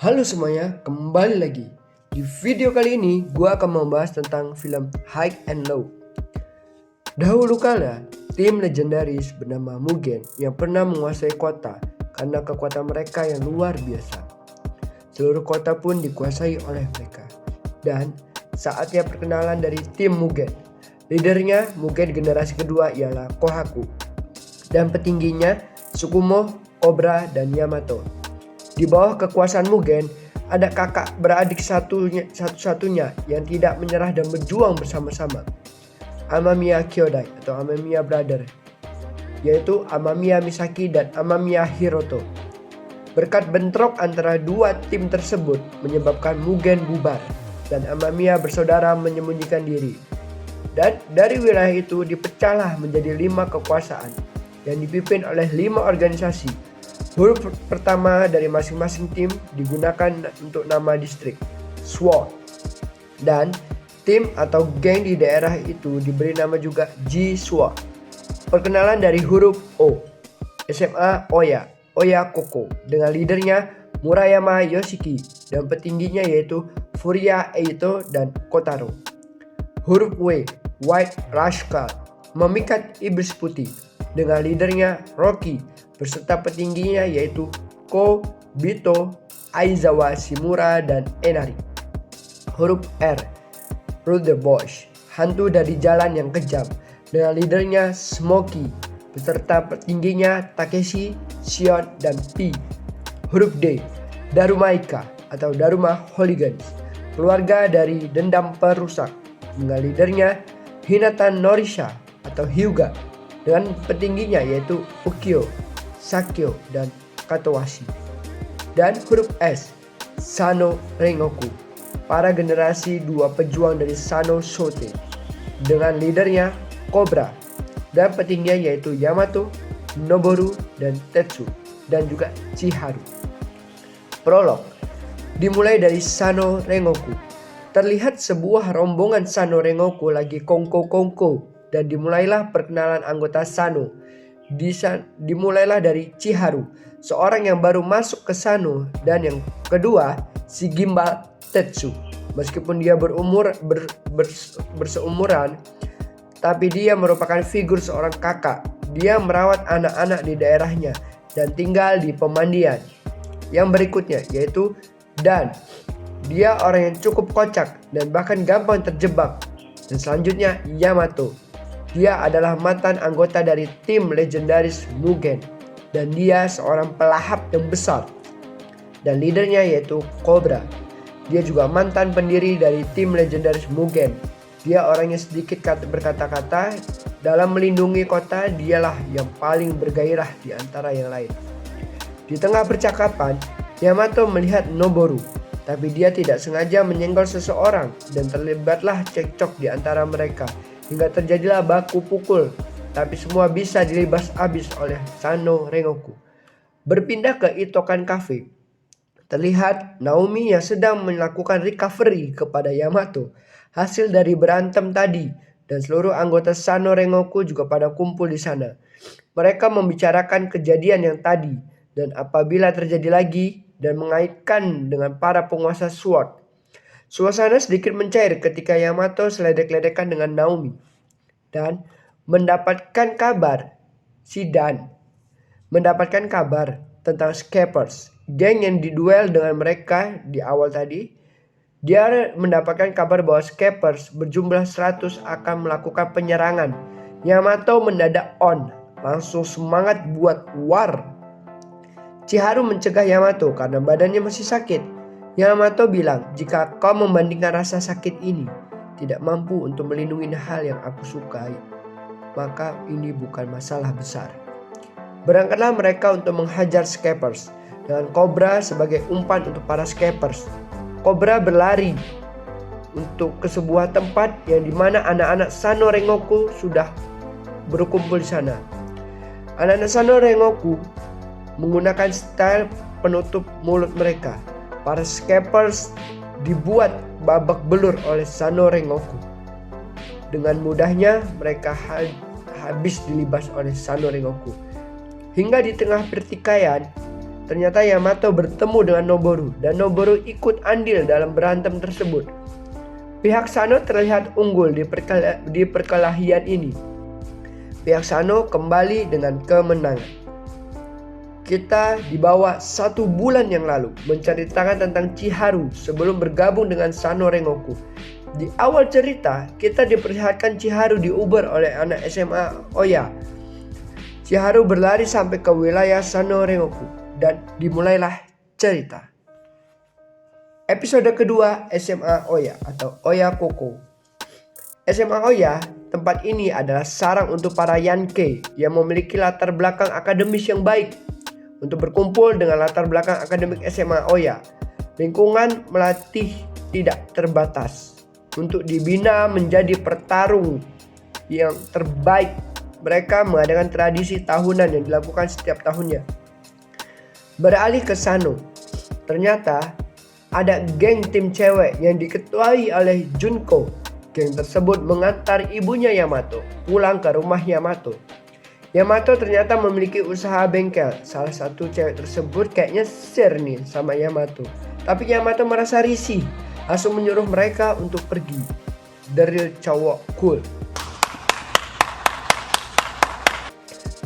Halo semuanya, kembali lagi. Di video kali ini, gue akan membahas tentang film High and Low. Dahulu kala, tim legendaris bernama Mugen yang pernah menguasai kota karena kekuatan mereka yang luar biasa. Seluruh kota pun dikuasai oleh mereka. Dan saatnya perkenalan dari tim Mugen. Leadernya Mugen generasi kedua ialah Kohaku. Dan petingginya Tsukumo, Cobra, dan Yamato. Di bawah kekuasaan Mugen, ada kakak beradik satu-satunya yang tidak menyerah dan berjuang bersama-sama. Amamiya Kyodai atau Amamiya Brother, yaitu Amamiya Misaki dan Amamiya Hiroto. Berkat bentrok antara dua tim tersebut menyebabkan Mugen bubar dan Amamiya bersaudara menyembunyikan diri. Dan dari wilayah itu dipecahlah menjadi 5 kekuasaan yang dipimpin oleh 5 organisasi. Huruf pertama dari masing-masing tim digunakan untuk nama distrik, SWORD. Dan tim atau geng di daerah itu diberi nama juga G-SWORD. Perkenalan dari huruf O, SMA Oya Koko, dengan leadernya Murayama Yoshiki dan petingginya yaitu Furia Eito dan Kotaro. Huruf W, White Rascal, memikat iblis putih, dengan leadernya Rocky beserta petingginya yaitu Ko, Bito, Aizawa, Shimura, dan Enari. Huruf R, Rule the Bush, hantu dari jalan yang kejam, dengan leadernya Smokey beserta petingginya Takeshi, Shion, dan P. Huruf D, Darumaika atau Daruma Hooligans, keluarga dari dendam perusak, dengan leadernya Hinata Norisha atau Hyuga, dengan petingginya yaitu Ukyo, Sakyo, dan Katowashi. Dan huruf S, Sano Rengoku, para generasi 2 pejuang dari Sano Shote, dengan leadernya Cobra dan petingginya yaitu Yamato, Noboru, dan Tetsu, dan juga Chiharu. Prolog dimulai dari Sano Rengoku. Terlihat sebuah rombongan Sano Rengoku lagi kongko-kongko dan dimulailah perkenalan anggota Sano. Dimulailah dari Chiharu, seorang yang baru masuk ke Sano, dan yang kedua si Gimbal Tetsu. Meskipun dia berseumuran, tapi dia merupakan figur seorang kakak. Dia merawat anak-anak di daerahnya dan tinggal di pemandian. Yang berikutnya yaitu Dan. Dia orang yang cukup kocak dan bahkan gampang terjebak. Dan selanjutnya Yamato. Dia adalah mantan anggota dari tim legendaris Mugen dan dia seorang pelahap yang besar. Dan leadernya yaitu Cobra. Dia juga mantan pendiri dari tim legendaris Mugen. Dia orangnya sedikit berkata-kata, dalam melindungi kota dialah yang paling bergairah di antara yang lain. Di tengah percakapan, Yamato melihat Noboru, tapi dia tidak sengaja menyenggol seseorang dan terlibatlah cekcok di antara mereka. Hingga terjadilah baku pukul, tapi semua bisa dilibas habis oleh Sano Rengoku. Berpindah ke Itokan Cafe, terlihat Naomi yang sedang melakukan recovery kepada Yamato hasil dari berantem tadi, dan seluruh anggota Sano Rengoku juga pada kumpul di sana. Mereka membicarakan kejadian yang tadi dan apabila terjadi lagi dan mengaitkan dengan para penguasa SWORD. Suasana sedikit mencair ketika Yamato seledek-ledekan dengan Naomi dan mendapatkan kabar tentang Scapers, geng yang diduel dengan mereka di awal tadi. Dia mendapatkan kabar bahwa Scapers berjumlah 100 akan melakukan penyerangan. Yamato mendadak langsung semangat buat war. Chiharu mencegah Yamato karena badannya masih sakit. Yamato bilang, jika kau membandingkan rasa sakit ini tidak mampu untuk melindungi hal yang aku sukai, maka ini bukan masalah besar. Berangkatlah mereka untuk menghajar Scapers dengan Cobra sebagai umpan untuk para Scapers. Cobra berlari untuk ke sebuah tempat yang dimana anak-anak Sano Rengoku sudah berkumpul di sana. Anak-anak Sano Rengoku menggunakan style penutup mulut mereka. Para Scapers dibuat babak belur oleh Sano Rengoku. Dengan mudahnya mereka habis dilibas oleh Sano Rengoku. Hingga di tengah pertikaian, ternyata Yamato bertemu dengan Noboru dan Noboru ikut andil dalam berantem tersebut. Pihak Sano terlihat unggul di perkelahian ini. Pihak Sano kembali dengan kemenangan. Kita dibawa 1 bulan yang lalu menceritakan tentang Chiharu sebelum bergabung dengan Sano Rengoku. Di awal cerita, kita diperlihatkan Chiharu diuber oleh anak SMA Oya. Chiharu berlari sampai ke wilayah Sano Rengoku dan dimulailah cerita. Episode kedua, SMA Oya atau Oya Koko. SMA Oya, tempat ini adalah sarang untuk para Yankee yang memiliki latar belakang akademis yang baik. Untuk berkumpul dengan latar belakang akademik SMA Oya, lingkungan melatih tidak terbatas. Untuk dibina menjadi petarung yang terbaik, mereka mengadakan tradisi tahunan yang dilakukan setiap tahunnya. Beralih ke Sano, ternyata ada geng tim cewek yang diketuai oleh Junko. Geng tersebut mengantar ibunya Yamato pulang ke rumah Yamato. Yamato ternyata memiliki usaha bengkel. Salah satu cewek tersebut kayaknya share nih sama Yamato. Tapi Yamato merasa risih, langsung menyuruh mereka untuk pergi. The real cowok cool.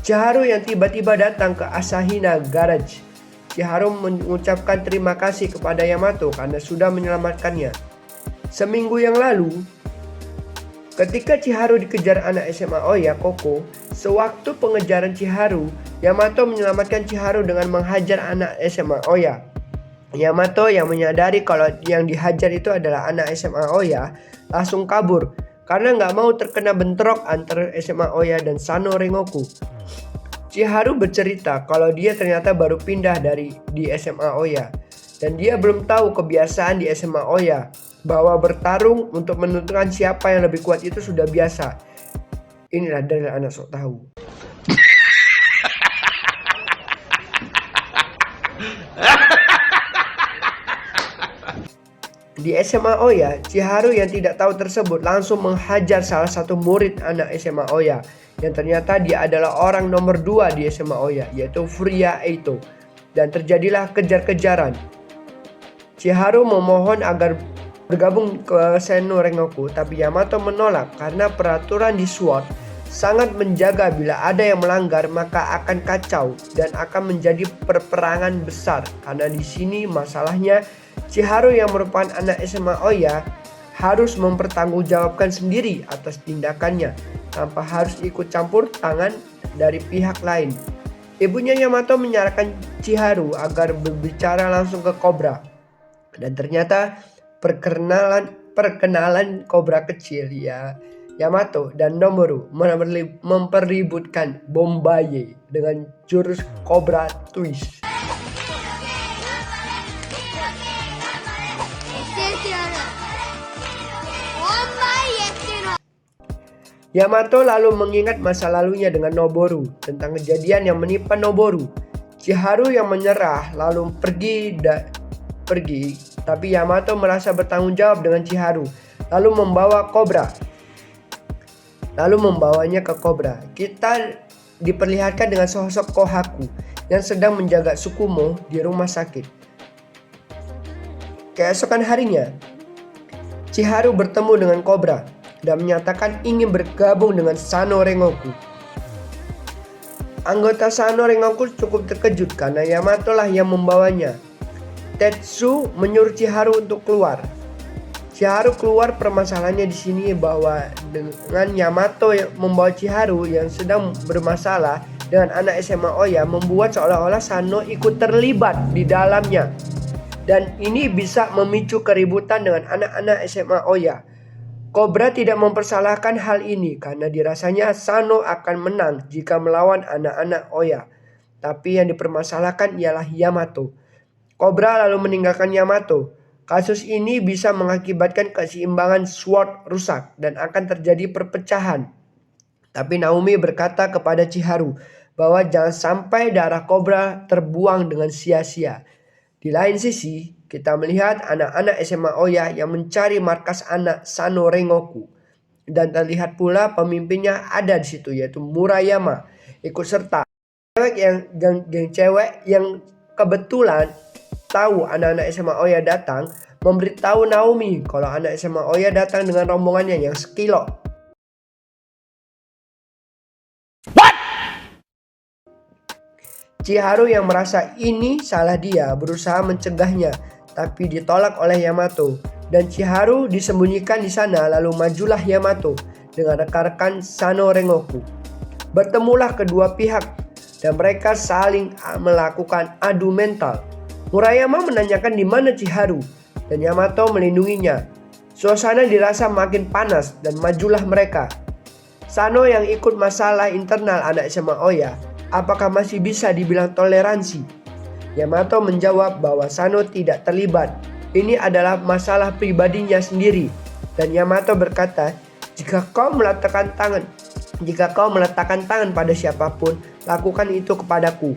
Chiharu yang tiba-tiba datang ke Asahina Garage. Chiharu mengucapkan terima kasih kepada Yamato karena sudah menyelamatkannya. Seminggu yang lalu, ketika Chiharu dikejar anak SMA Oya Koko, sewaktu pengejaran Chiharu, Yamato menyelamatkan Chiharu dengan menghajar anak SMA Oya. Yamato yang menyadari kalau yang dihajar itu adalah anak SMA Oya, langsung kabur karena nggak mau terkena bentrok antara SMA Oya dan Sano Rengoku. Chiharu bercerita kalau dia ternyata baru pindah di SMA Oya dan dia belum tahu kebiasaan di SMA Oya. Bahwa bertarung untuk menentukan siapa yang lebih kuat itu sudah biasa. Inilah dari anak sok tahu. Di SMA Oya, Chiharu yang tidak tahu tersebut langsung menghajar salah satu murid anak SMA Oya. Yang ternyata dia adalah orang nomor 2 di SMA Oya, yaitu Furuya Eito. Dan terjadilah kejar-kejaran. Chiharu memohon agar bergabung ke Sano Rengoku, tapi Yamato menolak karena peraturan di SWOT sangat menjaga bila ada yang melanggar maka akan kacau dan akan menjadi perperangan besar. Karena di sini masalahnya Chiharu yang merupakan anak SMA Oya harus mempertanggungjawabkan sendiri atas tindakannya tanpa harus ikut campur tangan dari pihak lain. Ibunya Yamato menyarankan Chiharu agar berbicara langsung ke Cobra. Dan ternyata perkenalan Cobra kecil ya Yamato dan Noboru mempeributkan Bombaye dengan jurus Cobra Twist. Yamato lalu mengingat masa lalunya dengan Noboru tentang kejadian yang menimpa Noboru. Chiharu yang menyerah lalu pergi, tapi Yamato merasa bertanggung jawab dengan Chiharu, lalu membawanya ke Cobra. Kita diperlihatkan dengan sosok Kohaku yang sedang menjaga Tsukumo di rumah sakit. Keesokan harinya, Chiharu bertemu dengan Cobra dan menyatakan ingin bergabung dengan Sano Rengoku. Anggota Sano Rengoku cukup terkejut karena Yamato lah yang membawanya. Tetsu menyuruh Chiharu untuk keluar. Chiharu keluar. Permasalahannya di sini bahwa dengan Yamato yang membawa Chiharu yang sedang bermasalah dengan anak SMA Oya membuat seolah-olah Sano ikut terlibat di dalamnya. Dan ini bisa memicu keributan dengan anak-anak SMA Oya. Cobra tidak mempersalahkan hal ini karena dirasanya Sano akan menang jika melawan anak-anak Oya. Tapi yang dipermasalahkan ialah Yamato. Cobra lalu meninggalkan Yamato. Kasus ini bisa mengakibatkan keseimbangan SWOT rusak dan akan terjadi perpecahan. Tapi Naomi berkata kepada Chiharu bahwa jangan sampai darah Cobra terbuang dengan sia-sia. Di lain sisi, kita melihat anak-anak SMA Oya yang mencari markas anak Sano Rengoku. Dan terlihat pula pemimpinnya ada di situ, yaitu Murayama ikut serta. Geng cewek yang kebetulan tahu anak-anak SMA Oya datang memberitahu Naomi kalau anak SMA Oya datang dengan rombongannya yang sekilo. Chiharu yang merasa ini salah dia berusaha mencegahnya, tapi ditolak oleh Yamato. Dan Chiharu disembunyikan di sana, lalu majulah Yamato dengan rekan-rekan Sano Rengoku. Bertemulah kedua pihak dan mereka saling melakukan adu mental. Murayama menanyakan di mana Chiharu dan Yamato melindunginya. Suasana dirasa makin panas dan majulah mereka. Sano yang ikut masalah internal anak SMA Oya, apakah masih bisa dibilang toleransi? Yamato menjawab bahwa Sano tidak terlibat. Ini adalah masalah pribadinya sendiri. Dan Yamato berkata, jika kau meletakkan tangan pada siapapun, lakukan itu kepadaku.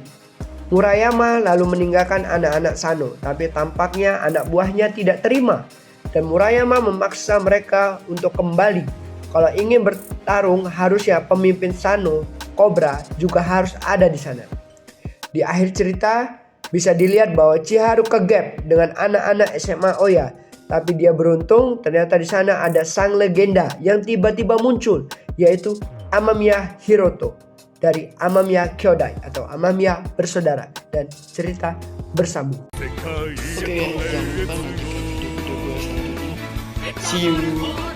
Murayama lalu meninggalkan anak-anak Sano, tapi tampaknya anak buahnya tidak terima. Dan Murayama memaksa mereka untuk kembali. Kalau ingin bertarung, harusnya pemimpin Sano, Cobra, juga harus ada di sana. Di akhir cerita, bisa dilihat bahwa Chiharu kegap dengan anak-anak SMA Oya. Tapi dia beruntung, ternyata di sana ada sang legenda yang tiba-tiba muncul, yaitu Amamiya Hiroto dari Amamiya Kyodai atau Amamiya Bersaudara, dan cerita bersambung. Oke, jangan lupa nonton video gue selanjutnya. See you.